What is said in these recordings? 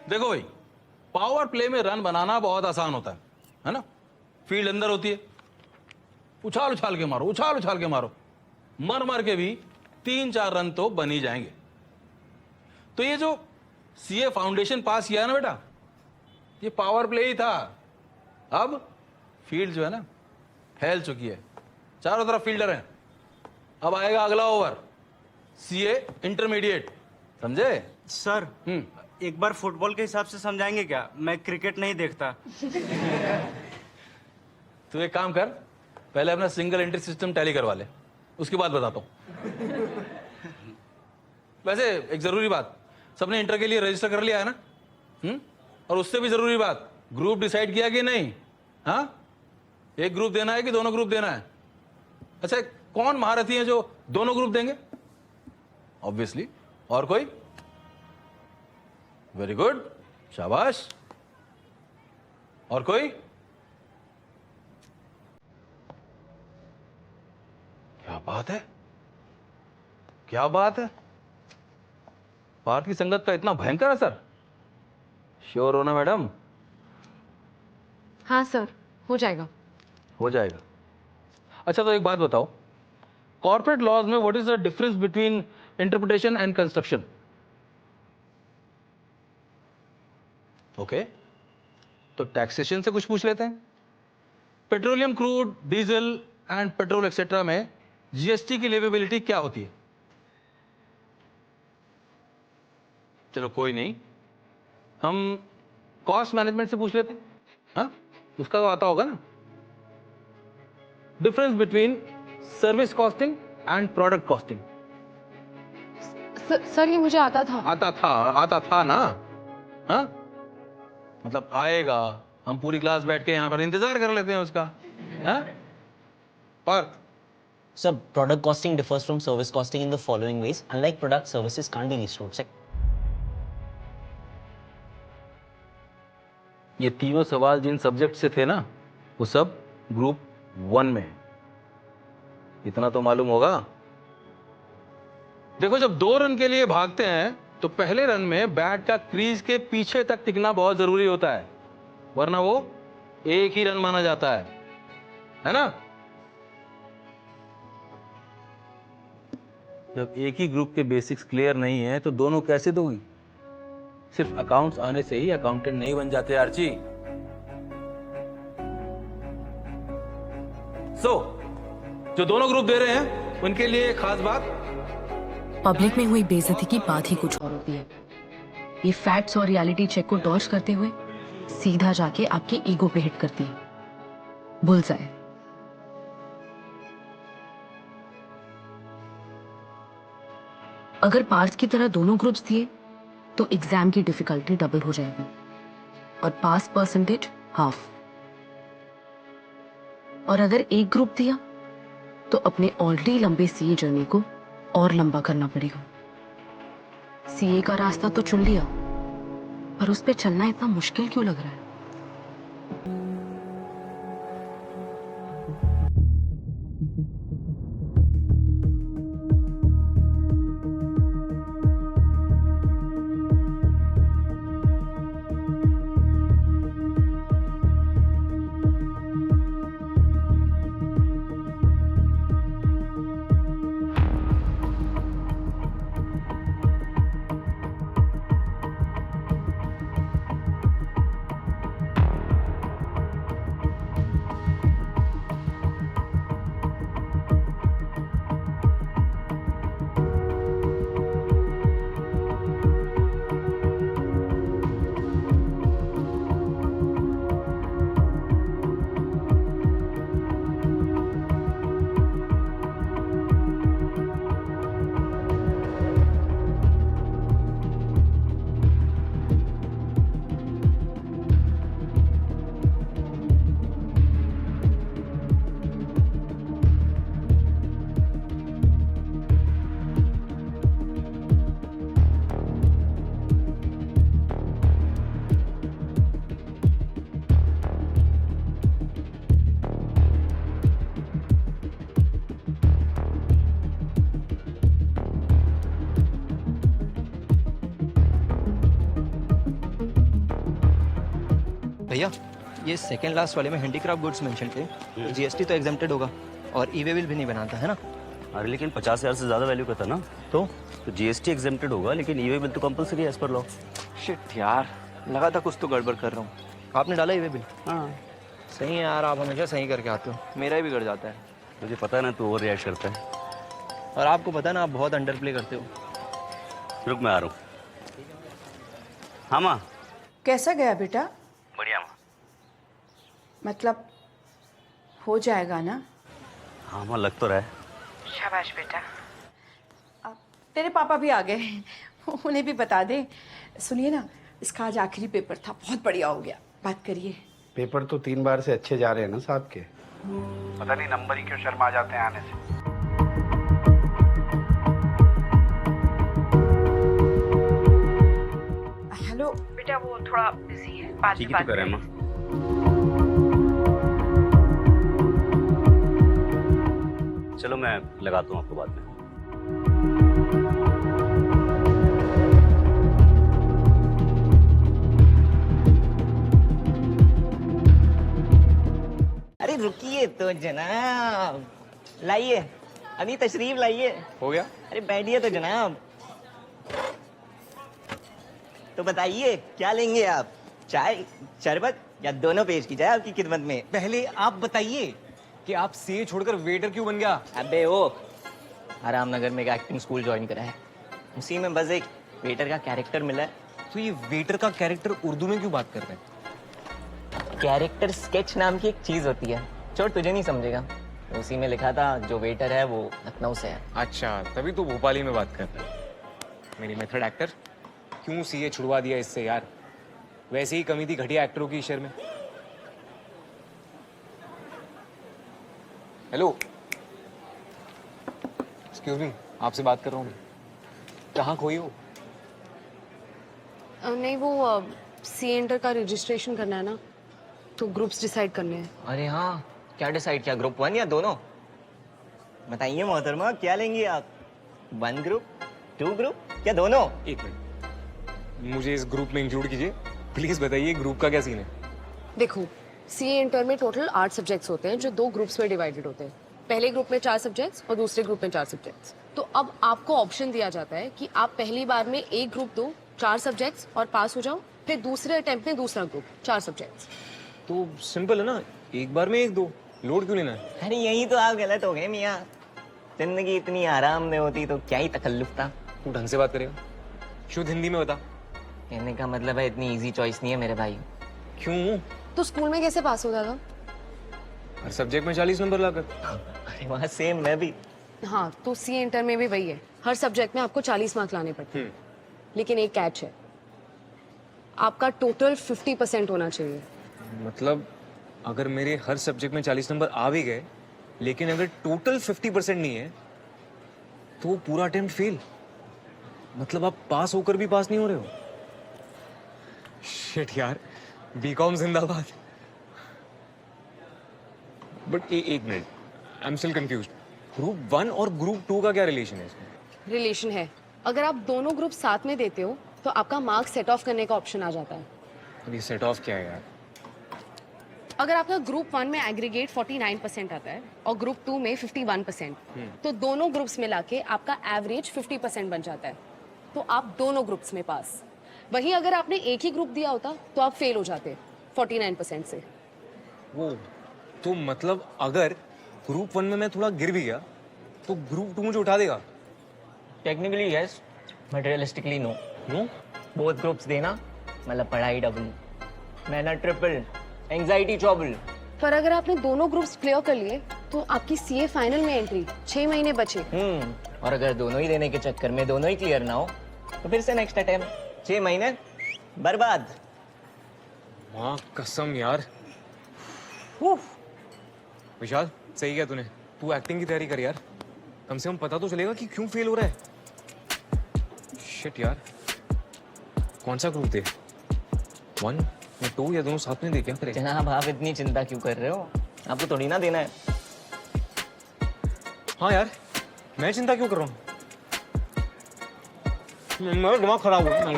देखो भाई, power play में रन बनाना बहुत आसान होता है ना? फील्ड अंदर होती है, उछाल उछाल के मारो, उछाल उछाल के मारो, मर मर के भी 3-4 रन तो बन ही जाएंगे। तो ये जो सीए फाउंडेशन पास किया है ना बेटा, ये पावर प्ले ही था। अब फील्ड जो है ना फैल चुकी है, चारों तरफ फील्डर हैं। अब आएगा अगला ओवर, सीए इंटरमीडिएट, समझे? सर एक बार फुटबॉल के हिसाब से समझाएंगे क्या? मैं क्रिकेट नहीं देखता। तू एक काम कर, पहले अपना सिंगल एंट्री सिस्टम टैली करवा ले, उसके बाद बताता हूं। वैसे एक जरूरी बात, सबने इंटर के लिए रजिस्टर कर लिया है ना? और उससे भी जरूरी बात, ग्रुप डिसाइड किया कि नहीं? हाँ, एक ग्रुप देना है कि दोनों ग्रुप देना है? अच्छा, कौन महारथी है जो दोनों ग्रुप देंगे? ऑब्वियसली। और कोई? वेरी गुड, शाबाश। और कोई? क्या बात है, क्या बात है। पार्थ की संगत का इतना भयंकर असर? श्योर हो ना मैडम? हाँ सर, हो जाएगा। हो जाएगा। अच्छा तो एक बात बताओ, कॉर्पोरेट लॉज में what is the difference between interpretation and construction? Okay, तो टैक्सेशन से कुछ पूछ लेते हैं। Petroleum crude, diesel and petrol etcetera में जीएसटी की लेवेबिलिटी क्या होती है? चलो कोई नहीं, हम कॉस्ट मैनेजमेंट से पूछ लेते हैं। हाँ, उसका तो आता होगा ना। Difference between service costing and product costing. Sir ये मुझे आता था। आता था ना? हाँ, मतलब आएगा, हम पूरी क्लास बैठ के यहाँ पर इंतजार कर लेते हैं उसका। हाँ? पर Sir, product costing differs from service costing in the following ways. Unlike product, services can't be restored. Check. ये तीनों सवाल जिन सब्जेक्ट से थे ना, वो सब ग्रुप 1 में है। इतना तो मालूम होगा। देखो, जब 2 रन के लिए भागते हैं तो पहले रन में बैट का क्रीज के पीछे तक टिकना बहुत जरूरी होता है, वरना वो एक ही रन माना जाता है ना? जब एक ही ग्रुप के बेसिक्स क्लियर नहीं है तो दोनों कैसे दोगी? सिर्फ अकाउंट्स आने से ही अकाउंटेंट नहीं बन जाते आर्ची। जो दोनों ग्रुप दे रहे हैं उनके लिए एक खास बात, पब्लिक में हुई बेइज्जती की बात ही कुछ और होती है। ये फैक्ट्स और रियलिटी चेक को डॉज करते हुए सीधा जाके आपके ईगो पे हिट करती है। बुलसआई। अगर पार्ट्स की तरह दोनों ग्रुप्स दिए तो एग्जाम की डिफिकल्टी डबल हो जाएगी और पास परसेंटेज हाफ। और अगर एक ग्रुप दिया तो अपने ऑलरेडी लंबे सीए जर्नी को और लंबा करना पड़ेगा। सीए का रास्ता तो चुन लिया, पर उस पे चलना इतना मुश्किल क्यों लग रहा है? भैया ये सेकंड लास्ट वाले में हैंडीक्राफ्ट गुड्स मेंशन थे, जीएसटी तो एग्जेम्प्टेड होगा और ई वे बिल भी नहीं बनाता है ना। अरे लेकिन 50,000 से ज़्यादा वैल्यू का था ना, तो जीएसटी एग्जेम्प्टेड होगा, लेकिन ई वे बिल तो कंपलसरी है एज पर लॉ। शिट यार, लगा था कुछ तो गड़बड़ कर रहा हूँ। आपने डाला ई वे बिल? हाँ, सही है यार, आप हमेशा सही करके आते हो, मेरा भी बिगड़ जाता है। मुझे पता है ना तू ओवर रिएक्ट करता है। और आपको पता है ना, आप बहुत अंडर प्ले करते हो। रुक मैं आ रहा हूँ। हाँ माँ। कैसा गया बेटा? बढ़िया माँ। मतलब हो जाएगा ना? हाँ माँ, लग तो रहा है। शाबाश बेटा। अब तेरे पापा भी आ गए, उन्हें भी बता दे। सुनिए ना, इसका आज आखिरी पेपर था, बहुत बढ़िया हो गया, बात करिए। पेपर तो 3 बार से अच्छे जा रहे हैं ना साहब के। पता नहीं नंबर ही क्यों शर्मा जाते हैं आने से। हेलो बेटा, वो थोड़ा बिजी है, बाद ठीक में ही तो बात कर रहे हैं माँ। चलो मैं लगाता हूँ आपको बाद में। अरे रुकिए तो जनाब, लाइए अभी तशरीफ लाइए। हो गया? अरे बैठिए तो जनाब। तो बताइए क्या लेंगे आप, चाय शरबत या दोनों पेश की जाए आपकी खिदमत में? पहले आप बताइए कि आप सीए छोड़कर वेटर क्यों बन गया? अबे ओ, आरामनगर में एक एक्टिंग स्कूल ज्वाइन करा है, उसी में बस एक वेटर का कैरेक्टर मिला है। तो ये वेटर का कैरेक्टर उर्दू में क्यों बात कर रहे हैं? कैरेक्टर स्केच नाम की एक चीज होती है, छोड़ तुझे नहीं समझेगा। उसी में लिखा था जो वेटर है वो लखनऊ से है। अच्छा, तभी तो भोपाली में बात कर रहे हैं। मेरी मेथड एक्टर, क्यों सीए छुड़वा दिया इससे यार? वैसे ही कमी थी घटिया एक्टरों की शहर में। हेलो, एक्सक्यूज मी, आपसे बात कर रहा हूँ। कहाँ खोई हो? नहीं, वो सी एंटर का रजिस्ट्रेशन करना है ना, तो ग्रुप्स डिसाइड करने हैं। अरे हाँ, क्या डिसाइड किया, ग्रुप 1 या दोनों? बताइए मोहतरमा, क्या लेंगे आप? 1 ग्रुप, 2 ग्रुप या दोनों? एक मिनट, मुझे इस ग्रुप में इंक्लूड कीजिए प्लीज। बताइए ग्रुप का क्या सीन है? देखो, सी एंटर में टोटल 8 सब्जेक्ट्स होते हैं जो 2 ग्रुप्स में डिवाइडेड होते हैं। पहले ग्रुप में 4 सब्जेक्ट्स और दूसरे ग्रुप में 4 सब्जेक्ट्स। तो अब आपको ऑप्शन दिया जाता है कि आप पहली बार में एक ग्रुप दो, 4 सब्जेक्ट्स और पास हो जाओ, फिर दूसरे अटेम्प्ट में दूसरा ग्रुप 4 सब्जेक्ट्स। तो सिंपल है ना, एक बार में एक दो, लोड क्यों लेना है? अरे यही तो आप गलत हो गए मियाँ। जिंदगी इतनी आराम में होती तो क्या ही तकल्लुफ था। तू ढंग से बात करेगा, शुद्ध हिंदी में बता। कहने का मतलब है इतनी इजी चॉइस नहीं है मेरे भाई। क्यों? तो स्कूल में कैसे पास होता था? हर सब्जेक्ट में 40 नंबर लाकर। अरे वहाँ सेम मैं भी। हाँ, तो सी एंटर में भी वही है, हर सब्जेक्ट में आपको 40 मार्क्स लाने पड़ते हैं। लेकिन एक कैच है, आपका टोटल 50% होना चाहिए। मतलब अगर मेरे हर सब्जेक्ट में 40 नंबर आ भी गए, लेकिन अगर टोटल 50% नहीं है तो वो पूरा अटेम्प्ट फेल। मतलब आप पास होकर भी पास नहीं हो रहे हो। शिट यार, बीकॉम जिंदाबाद। बट एक minute, I am still confused. Group 1 और ग्रुप 2 का क्या रिलेशन है इसमें? रिलेशन है, अगर आप दोनों ग्रुप साथ में देते हो तो आपका मार्क्स सेट ऑफ करने का ऑप्शन आ जाता है। अब ये सेट ऑफ क्या है यार? अगर आपका ग्रुप 1 में एग्रीगेट 49% आता है और ग्रुप 2 में 51%, तो दोनों ग्रुप्स मिला के आपका एवरेज 50% बन जाता है, तो आप दोनों ग्रुप्स में पास। वहीं अगर आपने एक ही ग्रुप दिया होता तो आप फेल हो जाते 49% से। वो तो मतलब अगर ग्रुप 1 में मैं थोड़ा गिर भी गया तो ग्रुप 2 मुझे उठा देगा? Technically yes, but realistically no. No? Both groups देना मतलब पढ़ाई डबल, मेहनत ट्रिपल, एंजाइटी ट्रबल। पर अगर आपने दोनों ग्रुप्स क्लियर कर लिए तो आपकी सीए फाइनल में एंट्री 6 महीने बचे। और अगर दोनों ही देने के चक्कर में दोनों ही क्लियर ना हो तो फिर से नेक्स्ट अटेम्प्ट 6 महीने बर्बाद। माँ कसम यार। विशाल, सही किया तूने। तू एक्टिंग की तैयारी कर यार, कम से कम पता तो चलेगा कि क्यों फेल हो रहा है। शिट यार, कौन सा ग्रुप दे? 1 या 2 या दोनों साथ में दे? क्या करें? जनाब आप इतनी चिंता क्यों कर रहे हो, आपको थोड़ी ना देना है। हाँ यार, मैं चिंता क्यों कर रहा हूँ? मेरा दिमाग खराब हुआ है। हाँ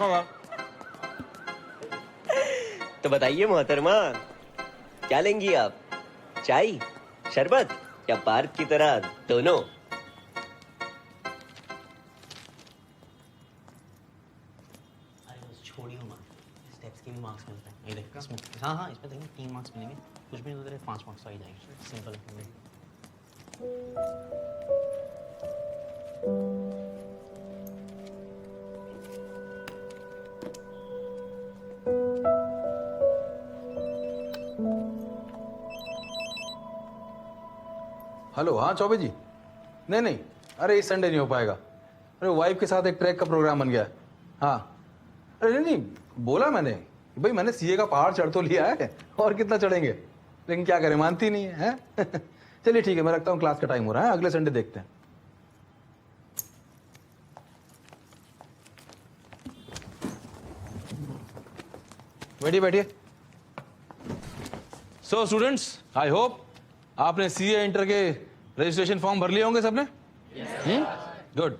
यार। तो बताइए मोहतरमा, क्या लेंगी आप? चाय, शरबत या पार्क की तरह दोनों? छोड़िए मार्क्स, स्टेप्स के भी मार्क्स मिलते हैं। ये देख इसमें, हाँ हाँ इसमें देखेंगे 3 मार्क्स मिलेंगे, कुछ भी नहीं तो 5 मार्क्स आ ही जाएंगे। सिंपल है। हेलो, हाँ चौबे जी। नहीं नहीं, अरे इस संडे नहीं हो पाएगा। अरे वाइफ के साथ एक ट्रैक का प्रोग्राम बन गया है। हाँ, अरे नहीं नहीं, बोला मैंने भाई, मैंने सीए का पहाड़ चढ़ तो लिया है, और कितना चढ़ेंगे, लेकिन क्या करें, मानती नहीं है, हैं? चलिए ठीक है, मैं रखता हूँ, क्लास का टाइम हो रहा है, अगले संडे देखते हैं। बैठिए बैठिए। सो स्टूडेंट्स, आई होप आपने सीए इंटर के रजिस्ट्रेशन फॉर्म भर लिए होंगे सबने। गुड।